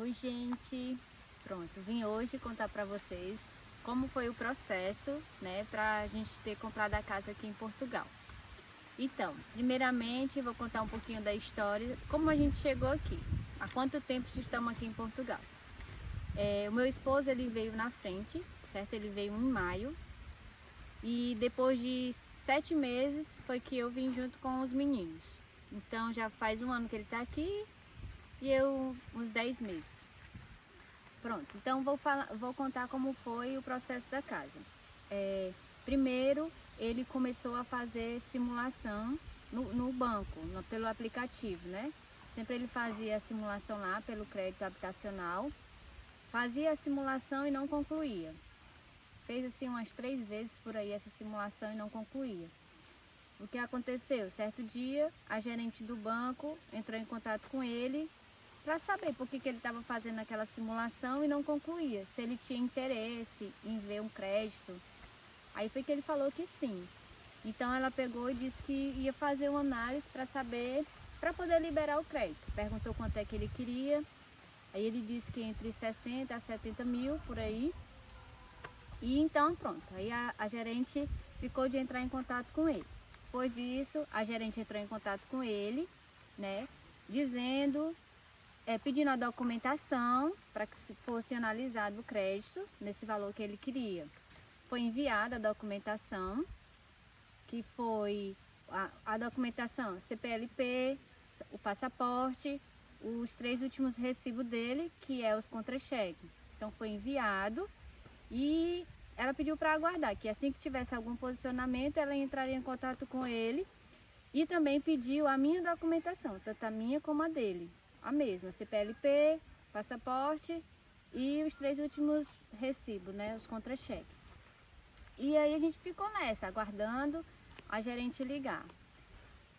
Oi, gente! Pronto, vim hoje contar para vocês como foi o processo, né, para a gente ter comprado a casa aqui em Portugal. Então, primeiramente, vou contar um pouquinho da história, como a gente chegou aqui, há quanto tempo estamos aqui em Portugal. O meu esposo, ele veio na frente, certo? Ele veio em maio e depois de 7 meses foi que eu vim junto com os meninos. Então, já faz um ano que ele está aqui e eu uns 10 meses. Pronto, então vou contar como foi o processo da casa. Primeiro, ele começou a fazer simulação no banco, pelo aplicativo, né? Sempre ele fazia a simulação lá pelo crédito habitacional, fazia a simulação e não concluía. Fez assim umas 3 vezes por aí essa simulação e não concluía. O que aconteceu? Certo dia, a gerente do banco entrou em contato com ele para saber por que ele estava fazendo aquela simulação e não concluía, se ele tinha interesse em ver um crédito. Aí foi que ele falou que sim. Então ela pegou e disse que ia fazer uma análise para saber, para poder liberar o crédito. Perguntou quanto é que ele queria, aí ele disse que entre 60 a 70 mil por aí. E então pronto, aí a gerente ficou de entrar em contato com ele. Depois disso, a gerente entrou em contato com ele, né, dizendo... pedindo a documentação para que fosse analisado o crédito nesse valor que ele queria. Foi enviada a documentação, que foi a documentação CPLP, o passaporte, os 3 últimos recibos dele, que é os contra-cheques. Então foi enviado e ela pediu para aguardar, que assim que tivesse algum posicionamento, ela entraria em contato com ele e também pediu a minha documentação, tanto a minha como a dele. A mesma, CPLP, passaporte e os 3 últimos recibos, né, os contra-cheques. E aí a gente ficou nessa, aguardando a gerente ligar.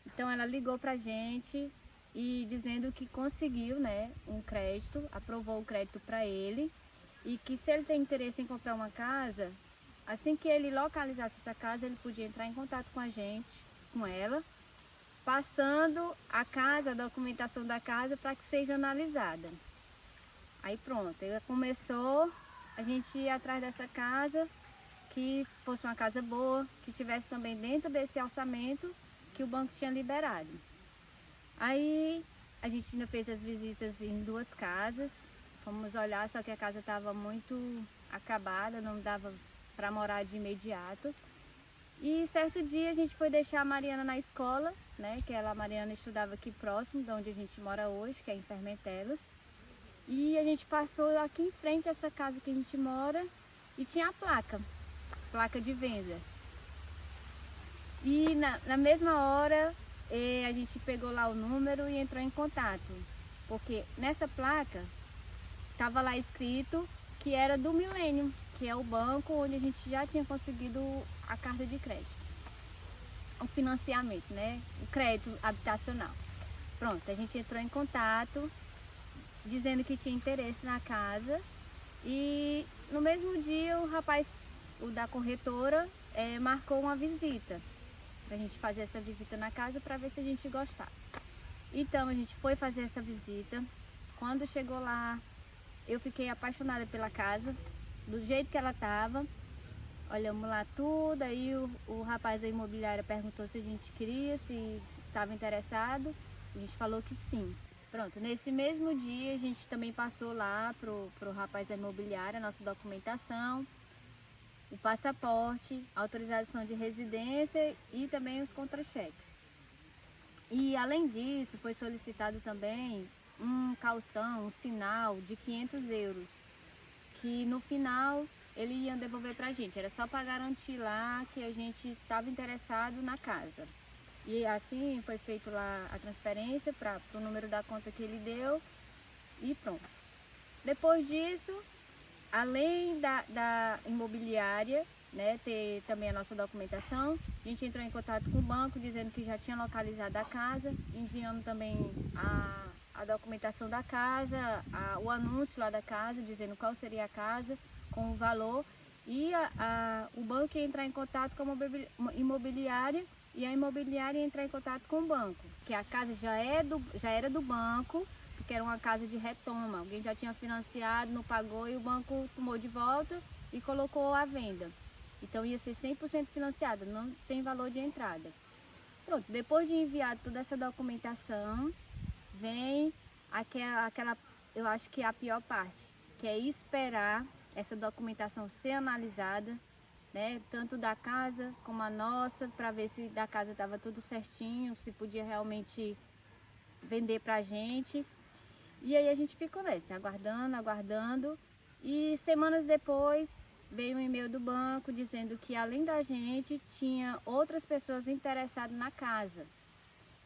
Então ela ligou pra gente e dizendo que conseguiu, né, um crédito, aprovou o crédito para ele e que se ele tem interesse em comprar uma casa, assim que ele localizasse essa casa, ele podia entrar em contato com a gente, com ela, passando a casa, a documentação da casa para que seja analisada. Aí pronto, aí começou a gente ir atrás dessa casa, que fosse uma casa boa, que tivesse também dentro desse orçamento que o banco tinha liberado. Aí a gente ainda fez as visitas em 2 casas, fomos olhar, só que a casa estava muito acabada, não dava para morar de imediato. E certo dia a gente foi deixar a Mariana na escola, né, que a Mariana estudava aqui próximo de onde a gente mora hoje, que é em Fermentelos. E a gente passou aqui em frente a essa casa que a gente mora e tinha a placa de venda. E na mesma hora a gente pegou lá o número e entrou em contato, porque nessa placa estava lá escrito que era do Millennium, que é o banco onde a gente já tinha conseguido a carta de crédito, o financiamento, né, o crédito habitacional. Pronto, a gente entrou em contato, dizendo que tinha interesse na casa e no mesmo dia o rapaz, o da corretora, marcou uma visita, pra gente fazer essa visita na casa para ver se a gente gostava. Então a gente foi fazer essa visita, quando chegou lá, eu fiquei apaixonada pela casa, do jeito que ela estava. Olhamos lá tudo, aí o rapaz da imobiliária perguntou se a gente queria, se estava interessado. A gente falou que sim. Pronto, nesse mesmo dia a gente também passou lá pro rapaz da imobiliária a nossa documentação, o passaporte, a autorização de residência e também os contra-cheques. E além disso, foi solicitado também um calção, um sinal de 500 euros, que no final ele ia devolver pra gente, era só para garantir lá que a gente estava interessado na casa. E assim foi feito lá a transferência para o número da conta que ele deu e pronto. Depois disso, além da imobiliária, né, ter também a nossa documentação, a gente entrou em contato com o banco dizendo que já tinha localizado a casa, enviando também a documentação da casa, o anúncio lá da casa, dizendo qual seria a casa, com o valor, e o banco ia entrar em contato com a imobiliária e a imobiliária ia entrar em contato com o banco, que a casa já era do banco, que era uma casa de retoma. Alguém já tinha financiado, não pagou e o banco tomou de volta e colocou à venda. Então ia ser 100% financiada, não tem valor de entrada. Pronto, depois de enviar toda essa documentação, vem aquela, eu acho que é a pior parte, que é esperar essa documentação ser analisada, né, tanto da casa como a nossa, para ver se da casa estava tudo certinho, se podia realmente vender pra gente. E aí a gente ficou nessa, aguardando, e semanas depois veio um e-mail do banco dizendo que além da gente tinha outras pessoas interessadas na casa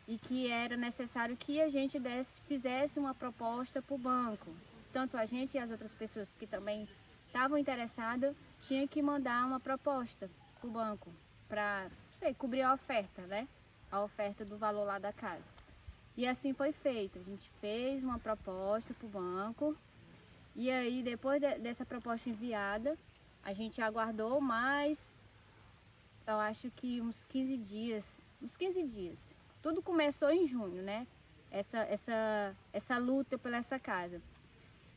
e que era necessário que a gente fizesse uma proposta para o banco. Tanto a gente e as outras pessoas que também estavam interessadas tinham que mandar uma proposta para o banco para, cobrir a oferta, né? A oferta do valor lá da casa. E assim foi feito. A gente fez uma proposta para o banco e aí depois dessa proposta enviada, a gente aguardou mais, eu acho que uns 15 dias. Tudo começou em junho, né? Essa luta por essa casa.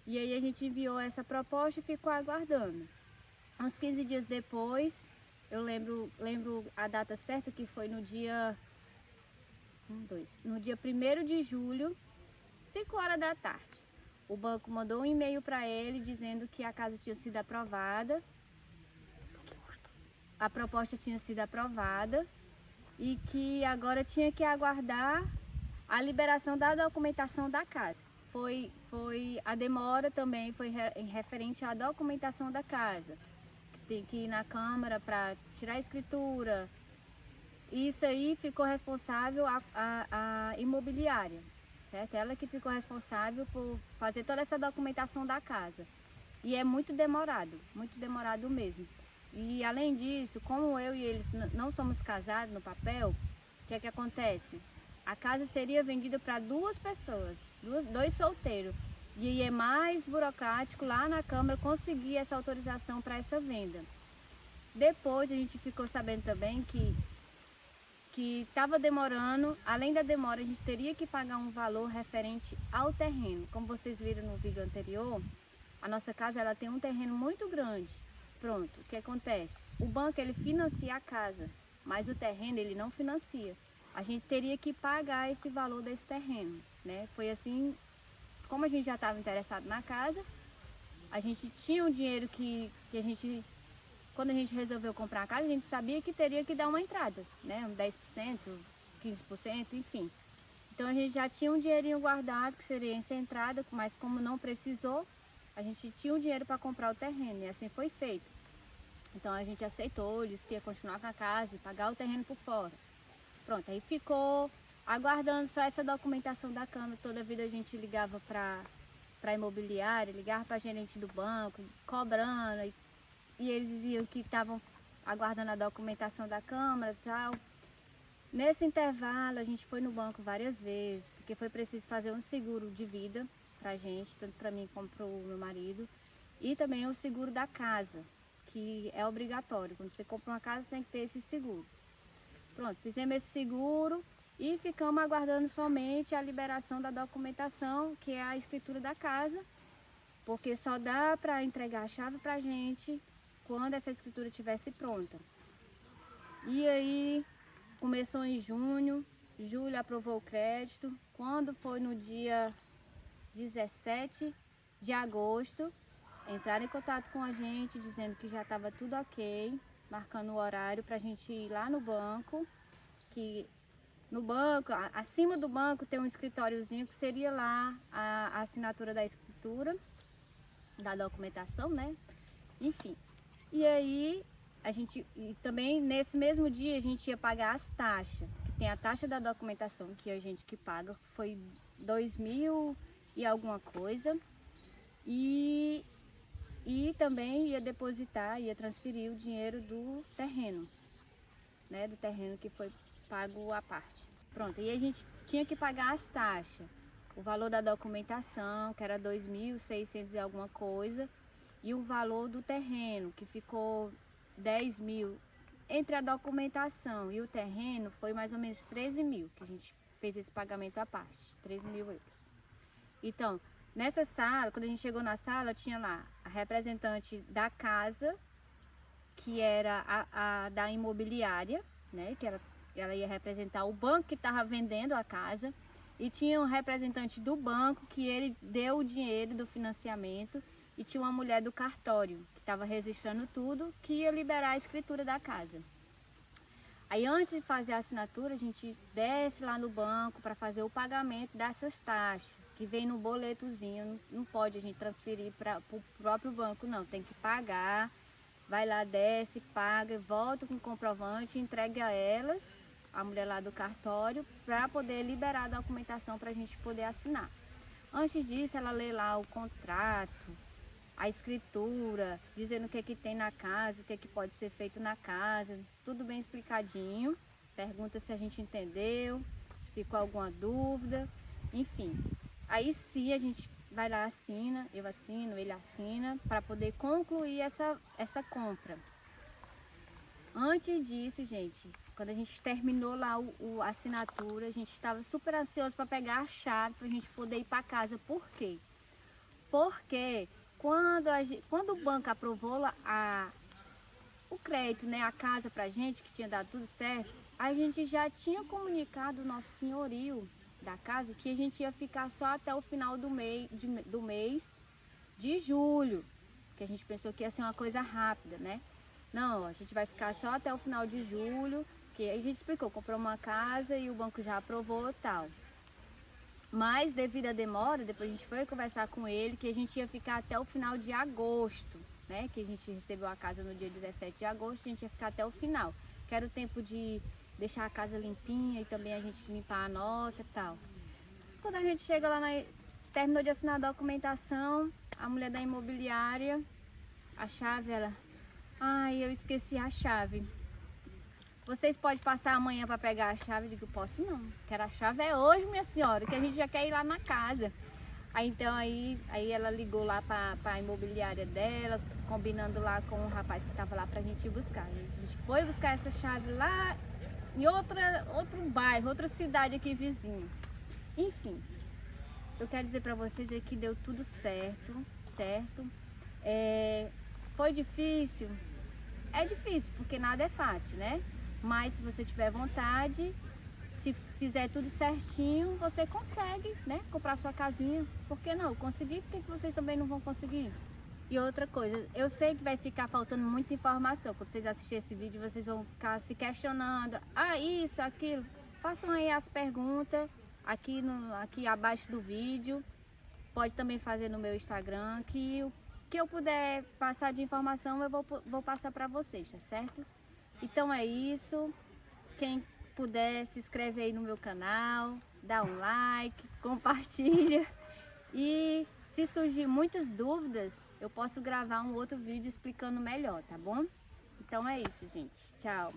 E aí a gente enviou essa proposta e ficou aguardando. Uns 15 dias depois, eu lembro a data certa, que foi no dia 1º de julho, 5 horas da tarde. O banco mandou um e-mail para ele dizendo que a casa tinha sido aprovada. A proposta tinha sido aprovada e que agora tinha que aguardar a liberação da documentação da casa. A demora também foi referente à documentação da casa. Tem que ir na Câmara para tirar a escritura. Isso aí ficou responsável a imobiliária, certo? Ela que ficou responsável por fazer toda essa documentação da casa. E é muito demorado mesmo. E além disso, como eu e eles não somos casados no papel, o que é que acontece? A casa seria vendida para 2 pessoas, dois solteiros. E aí é mais burocrático lá na Câmara conseguir essa autorização para essa venda. Depois a gente ficou sabendo também que estava demorando. Além da demora, a gente teria que pagar um valor referente ao terreno. Como vocês viram no vídeo anterior, a nossa casa ela tem um terreno muito grande. Pronto, o que acontece? O banco ele financia a casa, mas o terreno ele não financia. A gente teria que pagar esse valor desse terreno, né? Foi assim, como a gente já estava interessado na casa, a gente tinha um dinheiro que a gente, quando a gente resolveu comprar a casa, a gente sabia que teria que dar uma entrada, né? Um 10%, 15%, enfim. Então a gente já tinha um dinheirinho guardado que seria essa entrada, mas como não precisou, a gente tinha um dinheiro para comprar o terreno e assim foi feito. Então a gente aceitou, disse que ia continuar com a casa e pagar o terreno por fora. Pronto, aí ficou aguardando só essa documentação da Câmara. Toda a vida a gente ligava para a imobiliária, ligava para a gerente do banco, cobrando, e eles diziam que estavam aguardando a documentação da Câmara e tal. Nesse intervalo a gente foi no banco várias vezes, porque foi preciso fazer um seguro de vida pra gente, tanto para mim como para o meu marido, e também o seguro da casa, que é obrigatório. Quando você compra uma casa tem que ter esse seguro. Pronto, fizemos esse seguro e ficamos aguardando somente a liberação da documentação, que é a escritura da casa, porque só dá para entregar a chave pra gente quando essa escritura estivesse pronta. E aí começou em junho, julho aprovou o crédito. Quando foi no dia 17 de agosto, entraram em contato com a gente dizendo que já estava tudo ok, marcando o horário para a gente ir lá no banco, que no banco, acima do banco tem um escritóriozinho que seria lá a assinatura da escritura, da documentação, né? Enfim. E aí e também nesse mesmo dia a gente ia pagar as taxas. Tem a taxa da documentação que a gente que paga, foi 2.000 e alguma coisa. E também ia transferir o dinheiro do terreno, né? Do terreno que foi pago à parte. Pronto, e a gente tinha que pagar as taxas. O valor da documentação, que era 2.600 e alguma coisa, e o valor do terreno, que ficou 10.000. Entre a documentação e o terreno, foi mais ou menos 13.000, que a gente fez esse pagamento à parte, 13.000 euros. Então, nessa sala, quando a gente chegou na sala, tinha lá a representante da casa, que era a da imobiliária, né? Que ela ia representar o banco que estava vendendo a casa. E tinha um representante do banco que ele deu o dinheiro do financiamento. E tinha uma mulher do cartório que estava registrando tudo, que ia liberar a escritura da casa. Aí antes de fazer a assinatura, a gente desce lá no banco para fazer o pagamento dessas taxas, que vem no boletozinho. Não pode a gente transferir para o próprio banco, não. Tem que pagar, vai lá, desce, paga, volta com o comprovante, entrega a elas, a mulher lá do cartório, para poder liberar a documentação para a gente poder assinar. Antes disso, ela lê lá o contrato, a escritura, dizendo o que é que tem na casa, o que é que pode ser feito na casa, tudo bem explicadinho. Pergunta se a gente entendeu, se ficou alguma dúvida, enfim. Aí sim a gente vai lá, assina, eu assino, ele assina, para poder concluir essa compra. Antes disso, gente, quando a gente terminou lá a assinatura, a gente estava super ansioso para pegar a chave para a gente poder ir para casa. Por quê? Porque quando o banco aprovou o crédito, né, a casa pra gente, que tinha dado tudo certo, a gente já tinha comunicado o nosso senhorio da casa que a gente ia ficar só até o final do mês de julho, que a gente pensou que ia ser uma coisa rápida, né? Não, a gente vai ficar só até o final de julho, que a gente explicou, comprou uma casa e o banco já aprovou e tal. Mas devido à demora, depois a gente foi conversar com ele que a gente ia ficar até o final de agosto, né? Que a gente recebeu a casa no dia 17 de agosto, a gente ia ficar até o final. Que era o tempo de deixar a casa limpinha e também a gente limpar a nossa e tal. Quando a gente chega lá, terminou de assinar a documentação, a mulher da imobiliária, a chave, ela... Ai, eu esqueci a chave. Vocês podem passar amanhã para pegar a chave? Eu digo, posso não. Quero a chave é hoje, minha senhora, que a gente já quer ir lá na casa. Aí ela ligou lá para a imobiliária dela, combinando lá com o rapaz que estava lá para a gente ir buscar. A gente foi buscar essa chave lá em outro bairro, outra cidade aqui vizinha. Enfim, eu quero dizer para vocês que deu tudo certo. Foi difícil? É difícil, porque nada é fácil, né? Mas se você tiver vontade, se fizer tudo certinho, você consegue, né? Comprar sua casinha. Por que não? Conseguir, por que vocês também não vão conseguir? E outra coisa, eu sei que vai ficar faltando muita informação. Quando vocês assistirem esse vídeo, vocês vão ficar se questionando. Ah, isso, aquilo. Façam aí as perguntas aqui abaixo do vídeo. Pode também fazer no meu Instagram, que o que eu puder passar de informação, eu vou passar para vocês, tá certo? Então é isso. Quem puder, se inscreve aí no meu canal, dá um like, compartilha. E se surgir muitas dúvidas, eu posso gravar um outro vídeo explicando melhor, tá bom? Então é isso, gente. Tchau.